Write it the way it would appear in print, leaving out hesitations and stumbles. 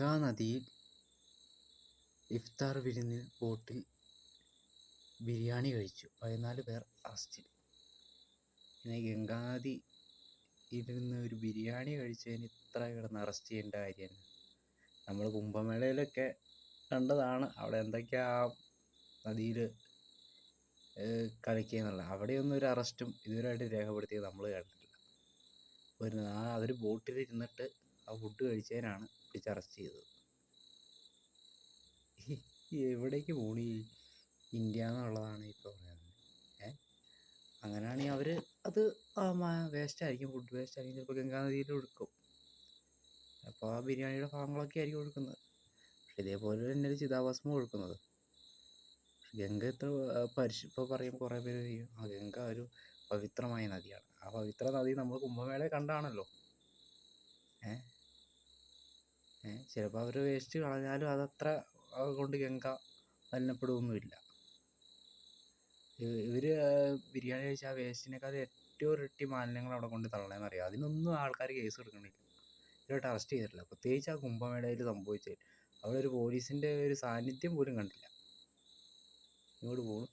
നദിയിൽ ഇഫ്താർ വിരുന്നിൽ ബോട്ടിൽ ബിരിയാണി കഴിച്ചു 14 പേർ അറസ്റ്റിൽ. പിന്നെ ഗംഗാനദി ഇരുന്ന് ഒരു ബിരിയാണി കഴിച്ചതിന് ഇത്ര കിടന്ന് അറസ്റ്റ് ചെയ്യേണ്ട കാര്യം? നമ്മൾ കുംഭമേളയിലൊക്കെ കണ്ടതാണ് അവിടെ എന്തൊക്കെയാ നദിയിൽ കളിക്കുക. അവിടെയൊന്നും ഒരു അറസ്റ്റും ഇതുവരെയായിട്ട് രേഖപ്പെടുത്തിയത് നമ്മൾ കണ്ടിട്ടില്ല. അവർ ബോട്ടിലിരുന്നിട്ട് ആ ഫുഡ് കഴിച്ചതിനാണ് പിടിച്ച് അറസ്റ്റ് ചെയ്തത്. എവിടേക്ക് പോണി ഇന്ത്യ എന്നുള്ളതാണ് ഇപ്പോൾ പറയുന്നത്. അങ്ങനെയാണെങ്കിൽ അവർ അത് വേസ്റ്റ് ആയിരിക്കും, ഫുഡ് വേസ്റ്റ് ആയിരിക്കും, ചിലപ്പോൾ ഗംഗാനദിയിൽ ഒഴുക്കും. അപ്പോൾ ആ ബിരിയാണിയുടെ ഭാഗങ്ങളൊക്കെ ആയിരിക്കും ഒഴുക്കുന്നത്. പക്ഷെ ഇതേപോലെ തന്നെ ചിതാഭസ്മം ഒഴുക്കുന്നത്. ഗംഗ എത്ര ഇപ്പോൾ പറയും കുറേ പേര് ചെയ്യും ആ ഗംഗ ഒരു പവിത്രമായ നദിയാണ്. ആ പവിത്ര നദി നമ്മൾ കുംഭമേളയെ കണ്ടാണല്ലോ. ചിലപ്പോൾ അവർ വേസ്റ്റ് കളഞ്ഞാലും അതത്ര കൊണ്ട് ഗംഗ മലിനപ്പെടുകയൊന്നുമില്ല. ഇവർ ബിരിയാണി കഴിച്ച ആ വേസ്റ്റിനേക്കാൾ ഏറ്റവും ഇരട്ടി മാലിന്യങ്ങൾ അവിടെ കൊണ്ട് തള്ളണമെന്നറിയാം. അതിനൊന്നും ആൾക്കാർ കേസ് എടുക്കണില്ല, ഇവരായിട്ട് അറസ്റ്റ് ചെയ്തിട്ടില്ല. പ്രത്യേകിച്ച് ആ കുംഭമേളയിൽ സംഭവിച്ചത് അവിടെ ഒരു പോലീസിൻ്റെ ഒരു സാന്നിധ്യം പോലും കണ്ടില്ല. ഇങ്ങോട്ട് പോകും.